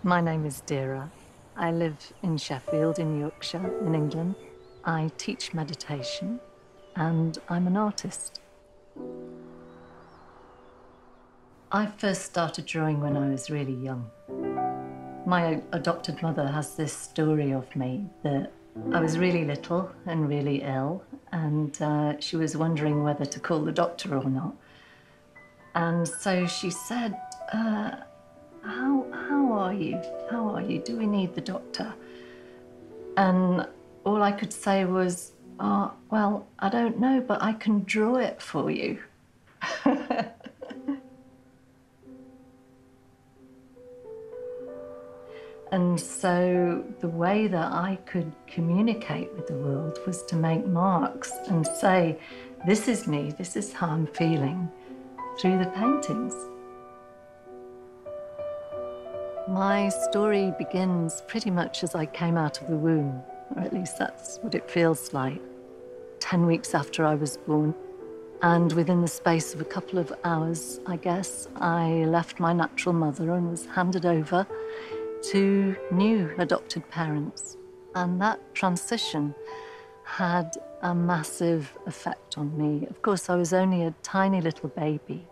My name is Dira. I live in Sheffield, in Yorkshire, in England. I teach meditation, and I'm an artist. I first started drawing when I was really young. My adopted mother has this story of me that I was really little and really ill, and she was wondering whether to call the doctor or not. And so she said, how are you? How are you? Do we need the doctor? And all I could say was, oh, well, I don't know, but I can draw it for you. And so the way that I could communicate with the world was to make marks and say, this is me, this is how I'm feeling, through the paintings. My story begins pretty much as I came out of the womb, or at least that's what it feels like, 10 weeks after I was born. And within the space of a couple of hours, I guess, I left my natural mother and was handed over to new adopted parents. And that transition had a massive effect on me. Of course, I was only a tiny little baby,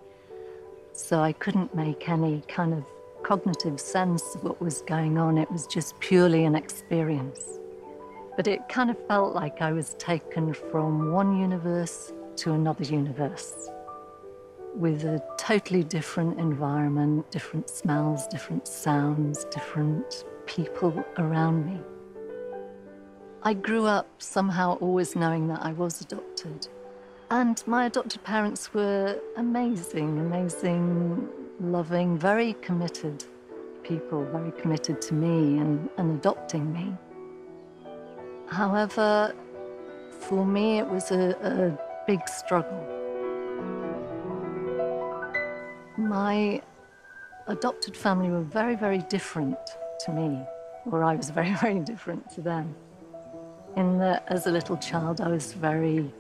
so I couldn't make any kind of cognitive sense of what was going on. It was just purely an experience. But it kind of felt like I was taken from one universe to another universe, with a totally different environment, different smells, different sounds, different people around me. I grew up somehow always knowing that I was adopted. And my adopted parents were amazing, amazing, loving, very committed people, very committed to me and adopting me. However, for me, it was a big struggle. My adopted family were very, very different to me, or I was very, very different to them. In that, as a little child, I was very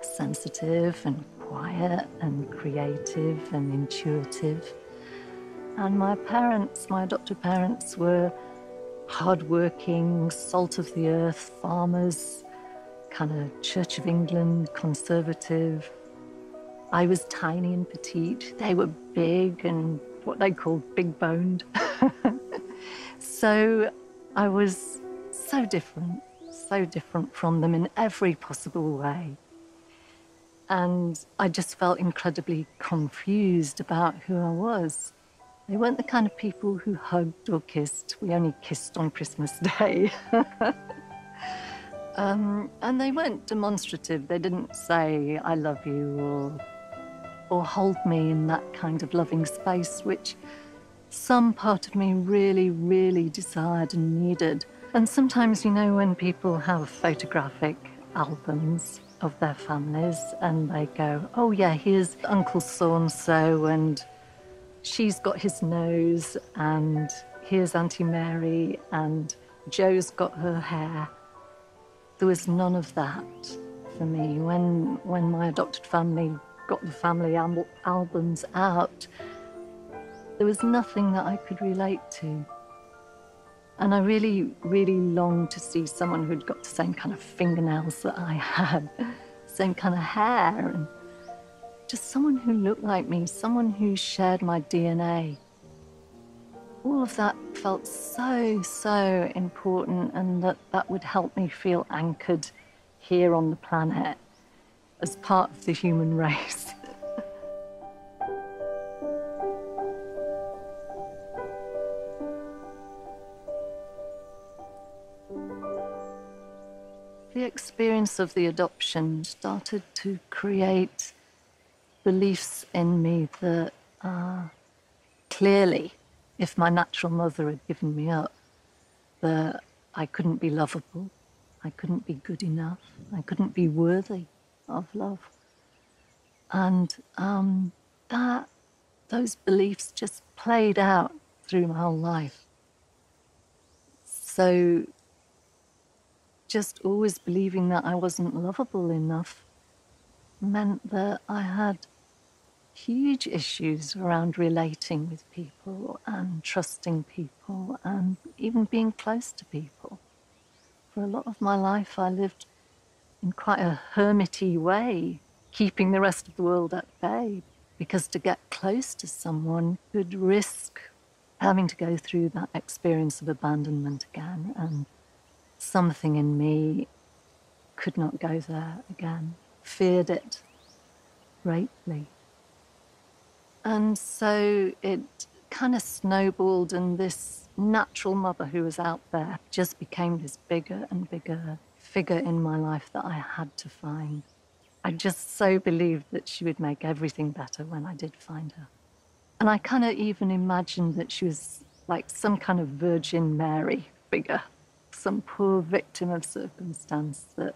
sensitive and quiet and creative and intuitive. And my parents, my adopted parents, were hardworking, salt of the earth farmers, kind of Church of England, conservative. I was tiny and petite. They were big and what they called big-boned. So I was so different from them in every possible way. And I just felt incredibly confused about who I was. They weren't the kind of people who hugged or kissed. We only kissed on Christmas Day. And they weren't demonstrative. They didn't say, I love you, or hold me in that kind of loving space, which some part of me really, really desired and needed. And sometimes, you know, when people have photographic albums of their families and they go, oh yeah, here's Uncle so-and-so and she's got his nose and here's Auntie Mary and Joe's got her hair. There was none of that for me. When my adopted family got the family albums out, there was nothing that I could relate to. And I really, really longed to see someone who'd got the same kind of fingernails that I had, same kind of hair, and just someone who looked like me, someone who shared my DNA. All of that felt so, so important, and that would help me feel anchored here on the planet as part of the human race. The experience of the adoption started to create beliefs in me that clearly, if my natural mother had given me up, that I couldn't be lovable, I couldn't be good enough, I couldn't be worthy of love. And those beliefs just played out through my whole life. So just always believing that I wasn't lovable enough meant that I had huge issues around relating with people and trusting people and even being close to people. For a lot of my life, I lived in quite a hermity way, keeping the rest of the world at bay, because to get close to someone could risk having to go through that experience of abandonment again, and something in me could not go there again, feared it greatly. And so it kind of snowballed, and this natural mother who was out there just became this bigger and bigger figure in my life that I had to find. I just so believed that she would make everything better when I did find her. And I kind of even imagined that she was like some kind of Virgin Mary figure, some poor victim of circumstance that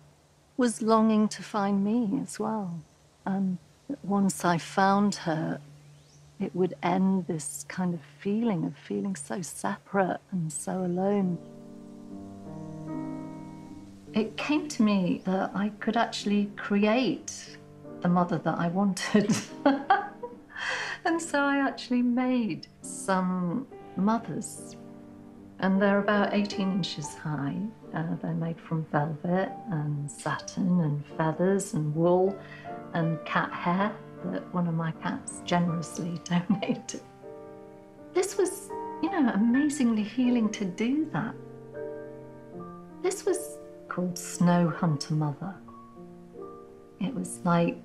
was longing to find me as well. And that once I found her, it would end this kind of feeling of feeling so separate and so alone. It came to me that I could actually create the mother that I wanted. And so I actually made some mothers. And they're about 18 inches high. They're made from velvet and satin and feathers and wool and cat hair that one of my cats generously donated. This was, amazingly healing to do that. This was called Snow Hunter Mother. It was like,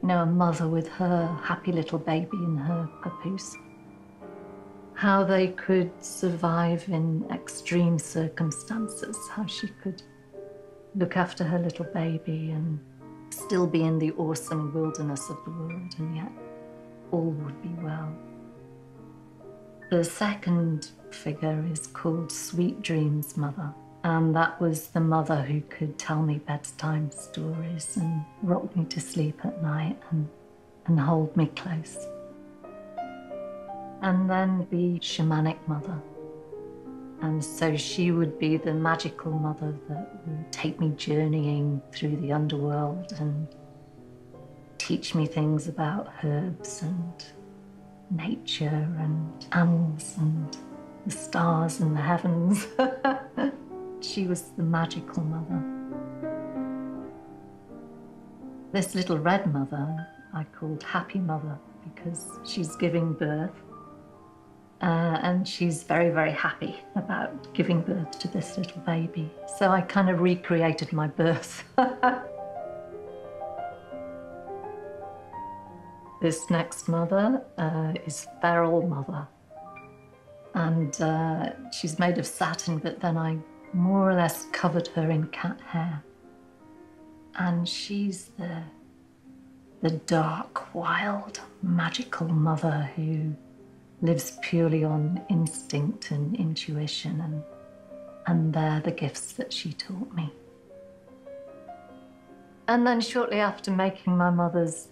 a mother with her happy little baby in her papoose. How they could survive in extreme circumstances, how she could look after her little baby and still be in the awesome wilderness of the world, and yet all would be well. The second figure is called Sweet Dreams Mother, and that was the mother who could tell me bedtime stories and rock me to sleep at night and hold me close. And then the shamanic mother. And so she would be the magical mother that would take me journeying through the underworld and teach me things about herbs and nature and animals and the stars and the heavens. She was the magical mother. This little red mother I called Happy Mother because she's giving birth. And she's very, very happy about giving birth to this little baby. So I kind of recreated my birth. This next mother is Feral Mother. And she's made of satin, but then I more or less covered her in cat hair. And she's the dark, wild, magical mother who lives purely on instinct and intuition, and they're the gifts that she taught me. And then shortly after making my mothers,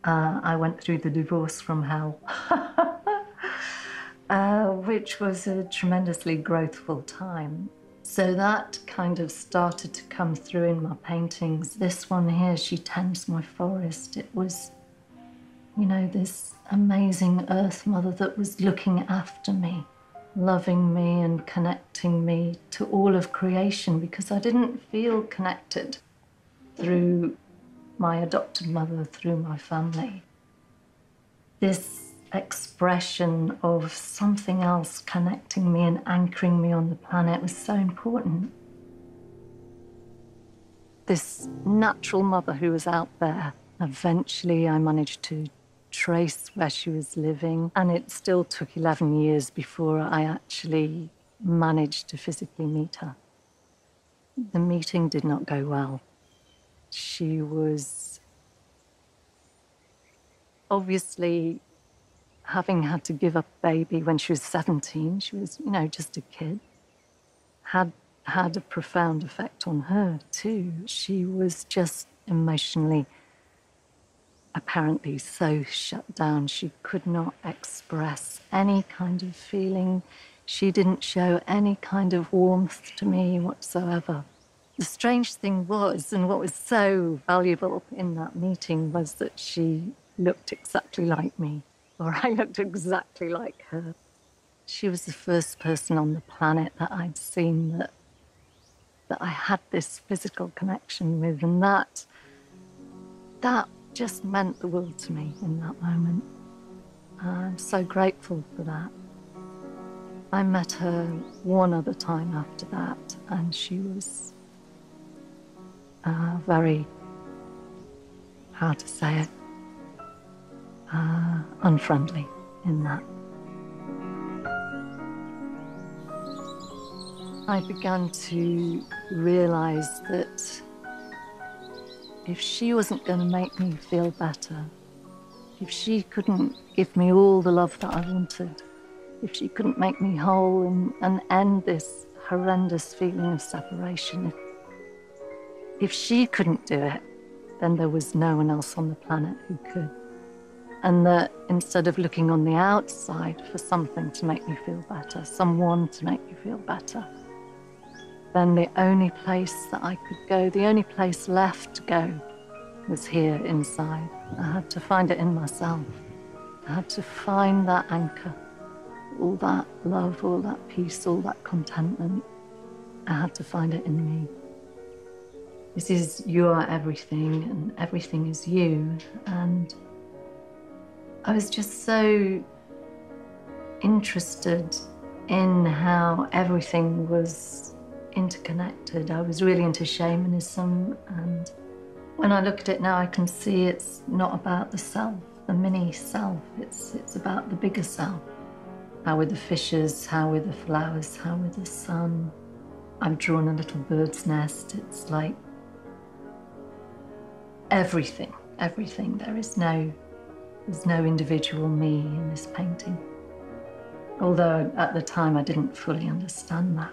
I went through the divorce from hell, which was a tremendously growthful time. So that kind of started to come through in my paintings. This one here, She Tends My Forest. It was, this amazing earth mother that was looking after me, loving me and connecting me to all of creation, because I didn't feel connected through my adopted mother, through my family. This expression of something else connecting me and anchoring me on the planet was so important. This natural mother who was out there, eventually I managed to trace where she was living, and it still took 11 years before I actually managed to physically meet her. The meeting did not go well. She was obviously, having had to give up a baby when she was 17, she was, just a kid, had a profound effect on her too. She was just emotionally, apparently so shut down. She could not express any kind of feeling. She didn't show any kind of warmth to me whatsoever. The strange thing was, and what was so valuable in that meeting, was that she looked exactly like me, or I looked exactly like her. She was the first person on the planet that I'd seen that I had this physical connection with, and that just meant the world to me in that moment. I'm so grateful for that. I met her one other time after that, and she was very, how to say it, unfriendly in that. I began to realize that if she wasn't going to make me feel better, if she couldn't give me all the love that I wanted, if she couldn't make me whole and end this horrendous feeling of separation, if she couldn't do it, then there was no one else on the planet who could. And that instead of looking on the outside for something to make me feel better, someone to make me feel better, then the only place that I could go, the only place left to go, was here inside. I had to find it in myself. I had to find that anchor, all that love, all that peace, all that contentment. I had to find it in me. This is you are everything, and everything is you. And I was just so interested in how everything was interconnected. I was really into shamanism, and when I look at it now, I can see it's not about the self, the mini self. It's about the bigger self. How we're the fishes, how we're the flowers, how we're the sun. I've drawn a little bird's nest. It's like everything, everything. There's no individual me in this painting. Although at the time I didn't fully understand that.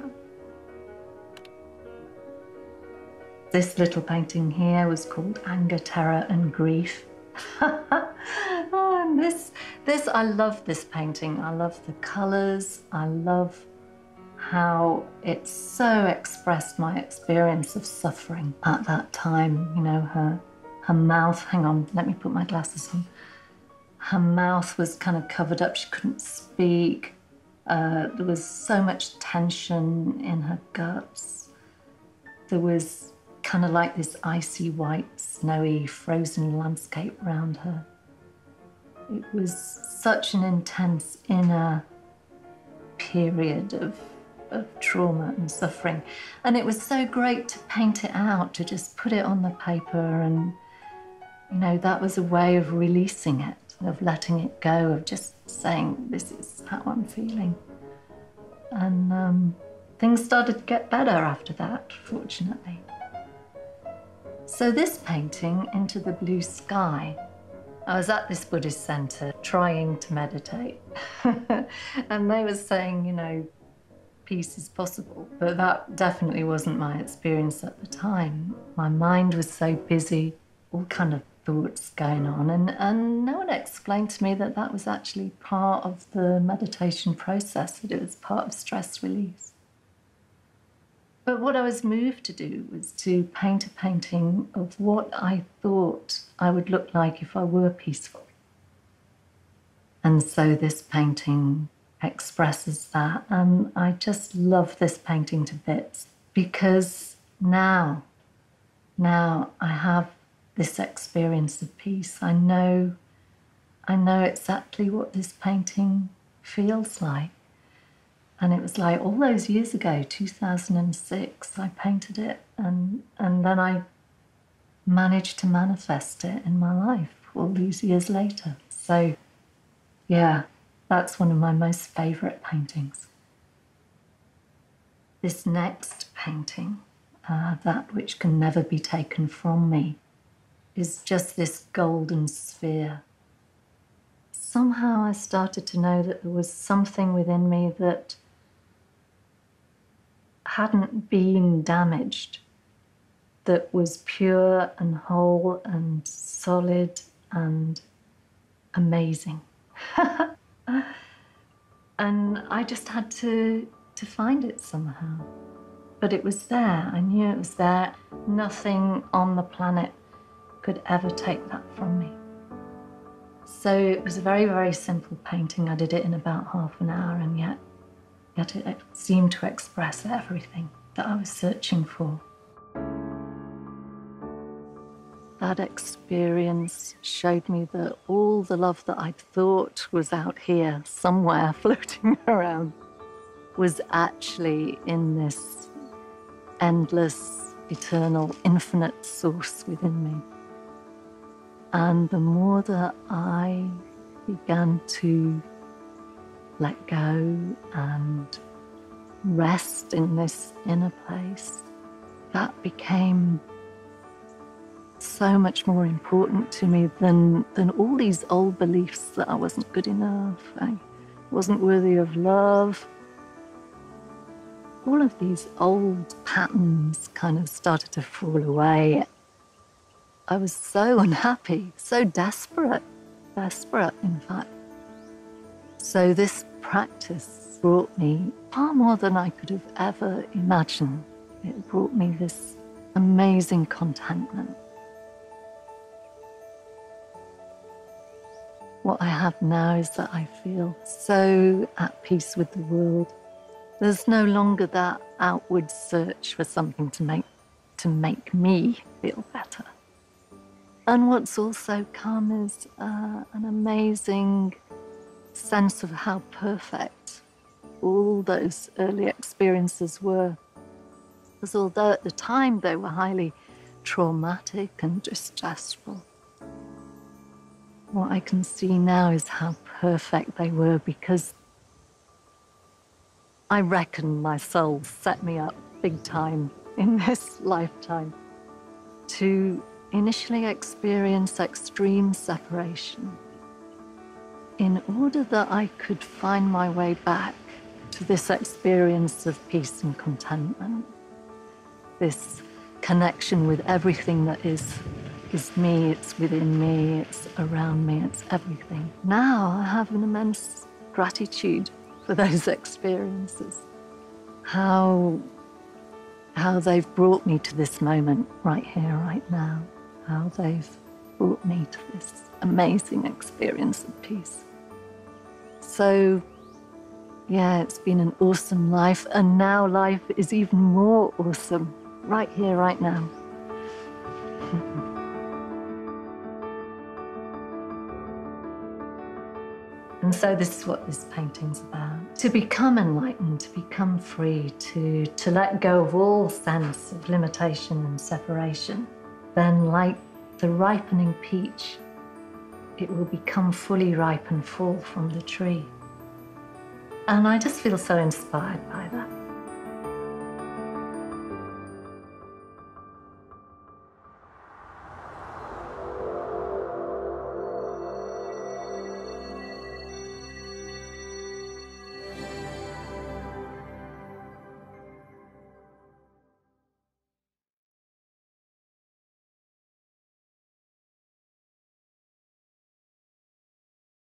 This little painting here was called Anger, Terror and Grief. Oh, and this, I love this painting. I love the colors. I love how it so expressed my experience of suffering at that time. You know, her mouth, hang on, let me put my glasses on. Her mouth was kind of covered up. She couldn't speak. There was so much tension in her guts. There was kind of like this icy white, snowy, frozen landscape around her. It was such an intense inner period of trauma and suffering. And it was so great to paint it out, to just put it on the paper. And, you know, that was a way of releasing it, of letting it go, of just saying, this is how I'm feeling. And things started to get better after that, fortunately. So this painting, Into the Blue Sky, I was at this Buddhist center trying to meditate. And they were saying, you know, peace is possible. But that definitely wasn't my experience at the time. My mind was so busy, all kind of thoughts going on, and no one explained to me that that was actually part of the meditation process, that it was part of stress release. But what I was moved to do was to paint a painting of what I thought I would look like if I were peaceful. And so this painting expresses that, and I just love this painting to bits, because now I have this experience of peace. I know exactly what this painting feels like. And it was like all those years ago, 2006, I painted it, and then I managed to manifest it in my life all these years later. So yeah, that's one of my most favorite paintings. This next painting, That Which Can Never Be Taken From Me, is just this golden sphere. Somehow I started to know that there was something within me that hadn't been damaged, that was pure and whole and solid and amazing. And I just had to find it somehow. But it was there. I knew it was there. Nothing on the planet could ever take that from me. So it was a very, very simple painting. I did it in about half an hour, and yet it seemed to express everything that I was searching for. That experience showed me that all the love that I'd thought was out here, somewhere floating around, was actually in this endless, eternal, infinite source within me. And the more that I began to let go and rest in this inner place, that became so much more important to me than all these old beliefs that I wasn't good enough, I wasn't worthy of love. All of these old patterns kind of started to fall away. I was so unhappy, so desperate, in fact. So this practice brought me far more than I could have ever imagined. It brought me this amazing contentment. What I have now is that I feel so at peace with the world. There's no longer that outward search for something to make me feel better. And what's also come is an amazing sense of how perfect all those early experiences were. Because although at the time they were highly traumatic and distressful, what I can see now is how perfect they were, because I reckon my soul set me up big time in this lifetime to initially experience extreme separation in order that I could find my way back to this experience of peace and contentment, this connection with everything that is me, it's within me, it's around me, it's everything. Now I have an immense gratitude for those experiences, how they've brought me to this moment right here, right now, how they've brought me to this amazing experience of peace. So, yeah, it's been an awesome life, and now life is even more awesome, right here, right now. And so this is what this painting's about. To become enlightened, to become free, to let go of all sense of limitation and separation, then like the ripening peach, it will become fully ripe and fall from the tree. And I just feel so inspired by that.